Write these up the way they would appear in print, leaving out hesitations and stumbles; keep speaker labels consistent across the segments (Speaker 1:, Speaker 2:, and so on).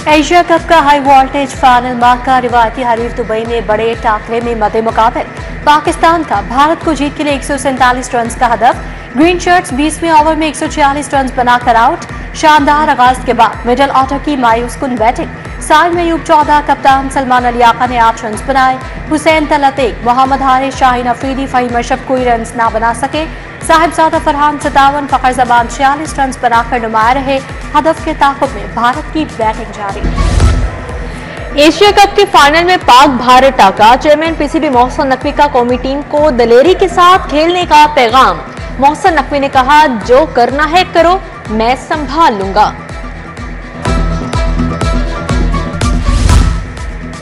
Speaker 1: Asia cup का high voltage final माह का रिवायती हरीफ दुबई में बड़े टाकरे में मद्दे मुकाबले पाकिस्तान का भारत को जीत के लिए 147 रन का हदफ। ग्रीन शर्ट्स 20वें ओवर में 146 रन बनाकर आउट। शानदार आगाज के बाद मिडल ऑर्डर की मायूस कुन बैटिंग। साल में यूब 14, कप्तान सलमान अली आका ने 8 रन बनाए। हुसैन तलत 1, मोहम्मद हारिस, शाहीन अफरीदी, फहीम अशरफ कोई रन ना बना सके। साहिबजादा फरहान 57, फखर जबान 46 रन बनाकर नुमाया रहे। हदफ के ताक़ुब में भारत की बैटिंग जारी।
Speaker 2: एशिया कप के फाइनल में पाक भारत टाकरा। चेयरमैन पीसीबी मोहसिन नकवी का कौमी टीम को दलेरी के साथ खेलने का पैगाम। मोहसिन नकवी ने कहा, जो करना है करो, मैं संभाल लूंगा।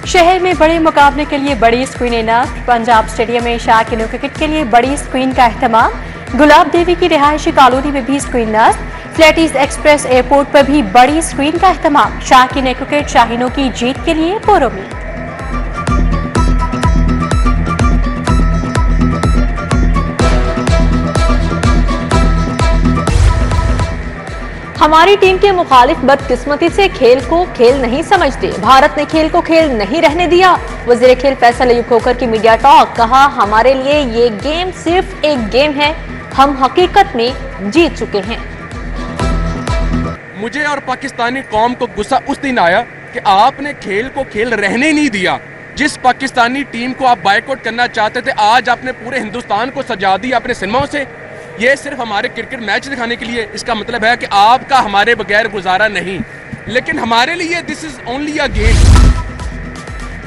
Speaker 1: शहर में बड़े मुकाबले के लिए बड़ी स्क्रीन नस्ब। पंजाब स्टेडियम में शाकीन क्रिकेट के लिए बड़ी स्क्रीन का एहतमाम। गुलाब देवी की रिहायशी कॉलोनी में भी स्क्रीन नस्ब। फ्लैटीज एक्सप्रेस एयरपोर्ट पर भी बड़ी स्क्रीन का एहतमाम। शाकीन क्रिकेट शाहीनों की जीत के लिए पुरुमीद।
Speaker 2: हमारी टीम के मुखालिफ बदकिस्मती से खेल को खेल नहीं समझते। भारत ने खेल को खेल नहीं रहने दिया। वजीर खेल फैसल अयूब खोखर की मीडिया टॉक। कहा, हमारे लिए ये गेम सिर्फ एक गेम है, हम हकीकत में जीत चुके हैं।
Speaker 3: मुझे और पाकिस्तानी कौम को गुस्सा उस दिन आया कि आपने खेल को खेल रहने नहीं दिया। जिस पाकिस्तानी टीम को आप बायकॉट करना चाहते थे, आज आपने पूरे हिंदुस्तान को सजा दिया अपने सिनेमाओं से। ये सिर्फ हमारे क्रिकेट मैच दिखाने के लिए। इसका मतलब है कि आपका हमारे बगैर गुजारा नहीं, लेकिन हमारे लिए this is only a game.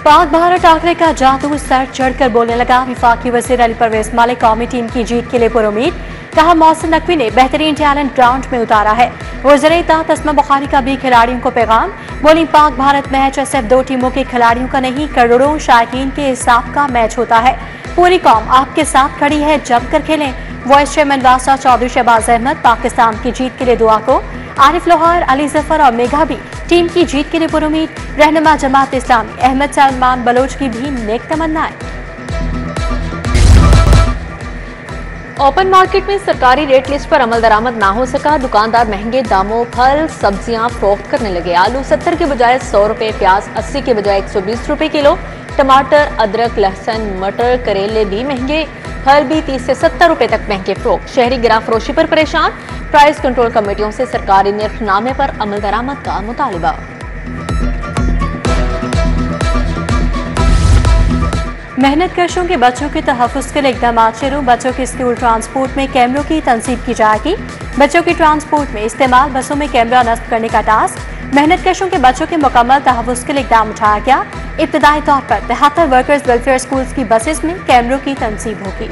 Speaker 1: Pak Bharat Thakare का जादू सर चढ़कर बोलने लगा। विफाकी वज़ीर अली परवेज मालिक कौमी टीम की जीत के लिए पुरुमीद। कहा, मोहसिन नकवी ने बेहतरीन टैलेंट ग्राउंड में उतारा है। वज़ीर इत्तेहाद तस्मा बुखारी का भी खिलाड़ियों को पैगाम। बोली, पाक भारत मैच सिर्फ 2 टीमों के खिलाड़ियों का नहीं, करोड़ों शायकीन के हिसाब का मैच होता है। पूरी कौम आपके साथ खड़ी है, जमकर खेलें। वाइस चेयरमैन वासा चौधरी शहबाज अहमद पाकिस्तान की जीत के लिए दुआ को। आरिफ लोहार, अली जफर और मेघा भी टीम की जीत के लिए पुरुमीद। रहनुमा जमात इस्लामी अहमद सलमान बलोच की भी नेक तमन्नाएं।
Speaker 2: ओपन मार्केट में सरकारी रेट लिस्ट पर अमल दरामद ना हो सका। दुकानदार महंगे दामों फल सब्जियां फरोख्त करने लगे। आलू 70 के बजाय 100 रुपए, प्याज 80 के बजाय 120 रुपए किलो, टमाटर, अदरक, लहसुन, मटर, करेले भी महंगे। फल भी 30 से 70 रुपए तक महंगे फरोख्त। शहरी गिरा फरोशी पर परेशान। प्राइस कंट्रोल कमेटियों से सरकारी निर्खनामे पर अमल दरामद का मुतालिबा।
Speaker 1: मेहनत कशों के बच्चों के तहफ़्फ़ुज़ के लिए इक़दाम शुरू। बच्चों के स्कूल ट्रांसपोर्ट में कैमरों की तनसीब की जाएगी। बच्चों के ट्रांसपोर्ट में इस्तेमाल बसों में कैमरा नस्ब करने का टास्क। मेहनत कशों के बच्चों के मुकम्मल तहफ़्फ़ुज़ के लिए इक़दाम उठाया गया। इब्तदाई तौर पर 73 वर्कर्स वेलफेयर स्कूल्स की बसेस में कैमरों की तनसीब होगी।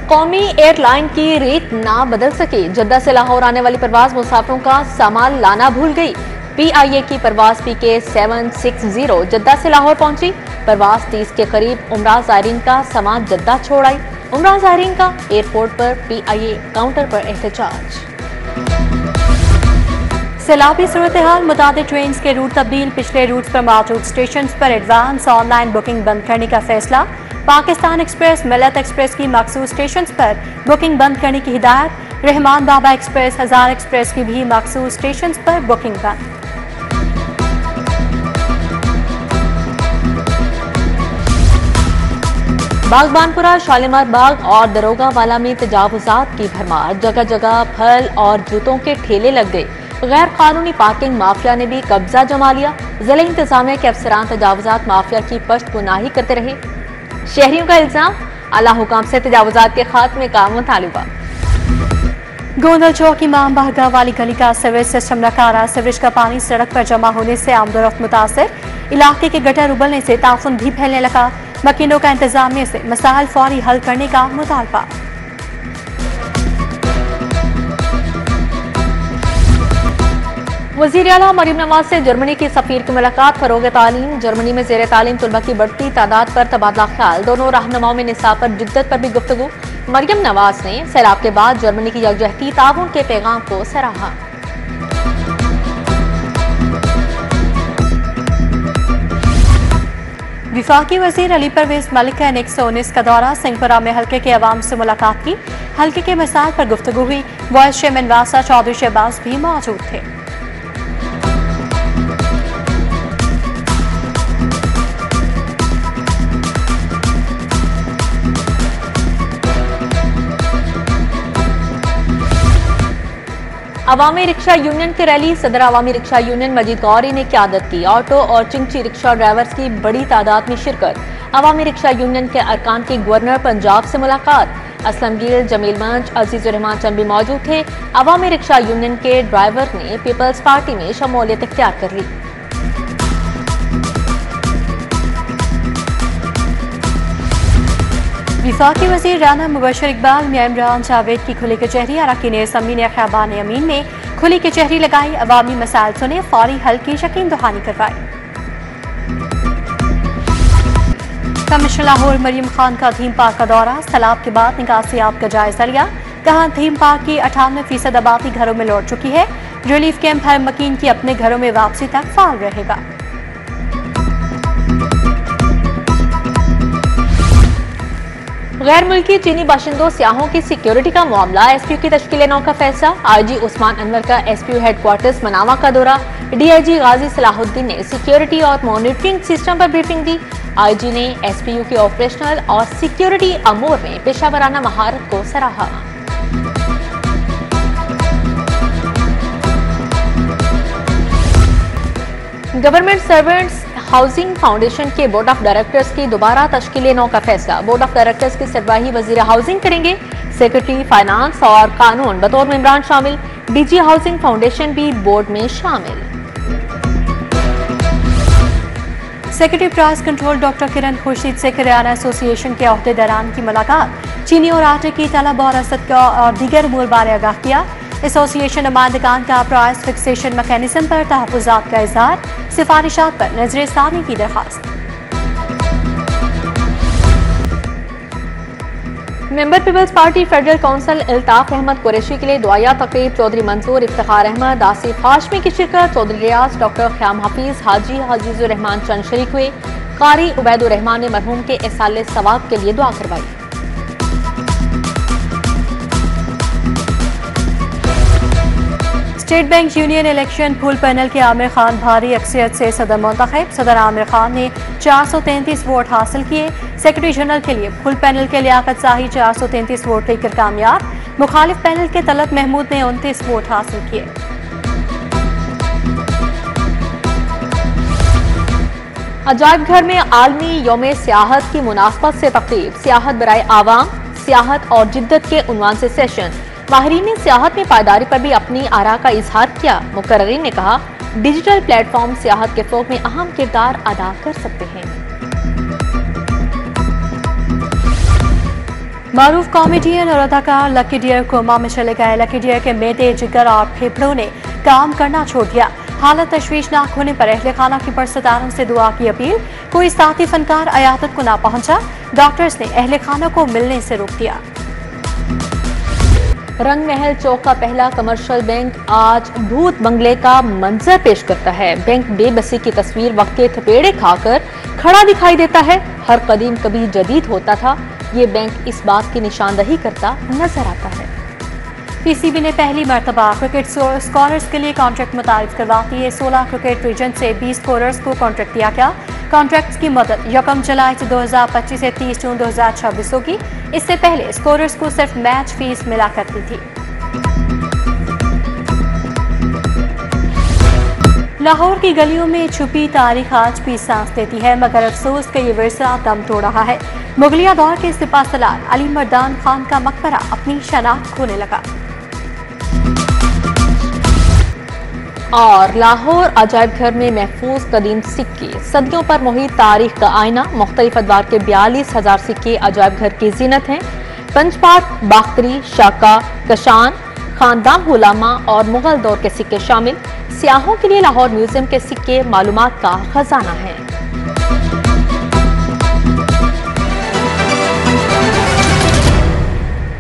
Speaker 2: कौमी एयरलाइन की रेट ना बदल सके। जद्दा से लाहौर आने वाली परवाज मुसाफिरों का सामान लाना भूल गई। PIA की परवाज PK 760 जद्दा से लाहौर पहुंची। परवाज 30 के करीब उमरा ज़ायरीन का सामान जद्दा छोड़ आई। उमरा ज़ायरीन का एयरपोर्ट पर PIA काउंटर पर एहतजाज।
Speaker 1: सैलाबी सूरत हाल, मुताबिक ट्रेन के रूट तब्दील। पिछले रूट पर मौजूद स्टेशन पर एडवांस ऑनलाइन बुकिंग बंद करने का फैसला। पाकिस्तान एक्सप्रेस, मिलत एक्सप्रेस की मखसूस स्टेशन पर बुकिंग बंद करने की हिदायत। रहमान बाबा एक्सप्रेस, हजार एक्सप्रेस की भी मखसूस स्टेशन पर बुकिंग बंद।
Speaker 2: बागबानपुरा, शालीमार बाग और दरोगा वाला में तजावुजात की भरमार। जगह जगह फल और जूतों के ठेले लग गए। गैर कानूनी पार्किंग माफिया ने भी कब्जा जमा लिया। जिला इंतजामिया के अफसरान तजावुजात माफिया की पश्तगुनाही करते रहे। शहरियों का इल्जाम, आला हुकाम से तजावुजात के खात्मे का मुतालिबा।
Speaker 1: गोंदल चौक इमाम बारगाह वाली गली का सीवरेज सिस्टम नकारा। सीवरेज का पानी सड़क पर जमा होने से आमदोरफ्त मुतासर। इलाके के गटर उबलने से ताफुन भी फैलने लगा। मकीनों का इंतजामिया से मसाइल फौरी हल करने का मुतालबा।
Speaker 2: वज़ीर आला मरीम नवाज से जर्मनी की सफीर की मुलाकात। फरोग तालीम। जर्मनी में ज़ेर तालीम तलबा की बढ़ती तादाद पर तबादला ख्याल। दोनों रहनुमाओं में निसाब पर जिद्दत पर भी गुफ्तगू। मरियम नवाज ने सैलाब के बाद जर्मनी की यकजहती ताउन के पैगाम को सराहा।
Speaker 1: विफाकी वजीर अली परवेज मलिक का 119 का दौरा सिंहपुरा में हल्के के अवाम से मुलाकात की। हल्के के मसाइल पर गुफ्तगू हुई। वाइस चेयरमैन वासा चौधरी शहबाज भी मौजूद थे।
Speaker 2: अवामी रिक्शा यूनियन की रैली। सदर अवामी रिक्शा यूनियन मजीद गौरी ने क़यादत की। ऑटो और चिंची रिक्शा ड्राइवर्स की बड़ी तादाद में शिरकत। अवामी रिक्शा यूनियन के अरकान की गवर्नर पंजाब से मुलाकात। असलम गिल, जमील मंच, अजीजुर रहमान चंद भी मौजूद थे। अवामी रिक्शा यूनियन के ड्राइवर ने पीपल्स पार्टी में शमूलियत इख्तियार कर ली।
Speaker 1: विफाकी वजीर राना मुबशर इकबाल, मियां इमरान जावेद की खुली कचहरी। अरकान असम्बली ने ख़याबान अमीन में खुली कचहरी लगाई। अवामी मसाइल सुने, फौरी हल की यकीन दहानी करवाई। कमिश्नर लाहौर मरियम खान का थीम पार्क का दौरा। सैलाब के बाद निकासियात का जायजा लिया। कहा थीम पार्क की 98% आबादी घरों में लौट चुकी है। रिलीफ कैंप हर मकीन की अपने घरों में वापसी तक फाल रहेगा।
Speaker 2: गैर मुल्की चीनी बाशिंदों सियाहों की सिक्योरिटी का मामला। एसपीयू की तश्कील नौ का फैसला। आईजी उस्मान अनवर का एसपीयू हेडक्वार्टर्स मनावा का दौरा। डीआईजी गाजी सलाहुद्दीन ने सिक्योरिटी और मॉनिटरिंग सिस्टम पर ब्रीफिंग दी। आईजी ने एसपीयू के ऑपरेशनल और सिक्योरिटी अमूर में पेशावराना महारत को सराहा। गवर्नमेंट सर्वेंट्स हाउसिंग फाउंडेशन के बोर्ड ऑफ डायरेक्टर्स की दोबारा तश्कील नौ का फैसला। बोर्ड ऑफ डायरेक्टर्स की सरबराही वजीर हाउसिंग करेंगे। सेक्रेटरी फाइनेंस और कानून बतौर मेंबरान शामिल। डीजी हाउसिंग फाउंडेशन भी बोर्ड में शामिल।
Speaker 1: सेक्रेटरी प्राइस कंट्रोल डॉक्टर किरण खुर्शीद से किराना एसोसिएशन के अहदेदारान की मुलाकात। चीनी और आटे की तलब और रसद का और दीगर अमूर बारे आगाह किया। एसोसिएशन नुमाइंदगान का प्राइस फिक्सेशन मैकेनिज्म पर तहफ़्फ़ुज़ात का इज़हार। सिफारिशात पर नजरसानी की दरख्वास्त।
Speaker 2: Member People's Party federal council Iltaf Ahmad Qureshi के लिए दुआया तकरीब। चौधरी मंसूर, इफ्तिखार अहमद, आसिफ हाशमी की शिरकत। चौधरी रियाज, डॉक्टर ख्याम हाफिज, हाजी अजीजुर रहमान चंद शरीक हुए। कारी उबैदुर रहमान ने मरहूम के इसाले सवाब के लिए दुआ करवाई।
Speaker 1: State bank union election full panel के आमिर खान भारी अक्सरियत से सदर मुंतखब। सदर आमिर खान ने 433 वोट हासिल किए। सेक्रेटरी जनरल के लिए फुल पैनल के लियाकत शाही 433 वोट लेकर कामयाब। मुखालिफ पैनल के तलत महमूद ने 29 वोट हासिल किए।
Speaker 2: अजायब घर में आलमी यौम सियाहत की मुनासबत से तकरीब। सियाहत बराए आवाम, सियाहत और जिद्दत के उन्वान से सेशन। माहिरीन ने सियाहत में पायदारी पर भी अपनी आरा का इजहार किया। मुकर्रीन ने कहा डिजिटल प्लेटफॉर्म सियाहत के फ़रोग़ में अहम किरदार अदा कर सकते हैं।
Speaker 1: मारूफ कॉमेडियन और अदाकार लकी डियर कोमा में चले गए। लकी डियर के मेदे, जिगर और फेफड़ों ने काम करना छोड़ दिया। हालत तशवीशनाक होने पर अहले खाना की परसदारों से दुआ की अपील। कोई साथी फनकार अयादत को ना पहुंचा। डॉक्टर्स ने अहले खाना को मिलने से रोक दिया।
Speaker 2: रंग महल चौक का पहला कमर्शियल बैंक आज भूत बंगले का मंजर पेश करता है। बैंक बेबसी की तस्वीर वक्त के थपेड़े खाकर खड़ा दिखाई देता है। हर कदीम कभी जदीद होता था। ये बैंक इस बात की निशानदही करता नजर आता है। पीसीबी ने पहली मरतबा क्रिकेट स्कॉलर्स के लिए कॉन्ट्रैक्ट मुतारिफ करवाती है। 16 क्रिकेट रीजन से 20 स्कॉलर्स को कॉन्ट्रैक्ट दिया गया। कॉन्ट्रैक्ट की मदद 1 जुलाई 2025 से 30 जून 2026 होगी। इससे पहले स्कोरर्स को सिर्फ मैच फीस मिला करती थी। लाहौर की गलियों में छुपी तारीख आज भी सांस देती है, मगर अफसोस का ये विरसा दम तोड़ रहा है। मुगलिया दौर के सिपा सलार अली मर्दान खान का मकबरा अपनी शनाख्त खोने लगा। और लाहौर अजायब घर में महफूज कदीम सिक्के, सदियों पर मुहित तारीख का आईना। मुख्तलिफ अदवार के 42,000 सिक्के अजायब घर की जीनत हैं। पंचपाट, बाख्तरी, शाका, कशान, खानदान गुलामा और मुगल दौर के सिक्के शामिल। सियाहों के लिए लाहौर म्यूजियम के सिक्के मालूमात का खजाना है।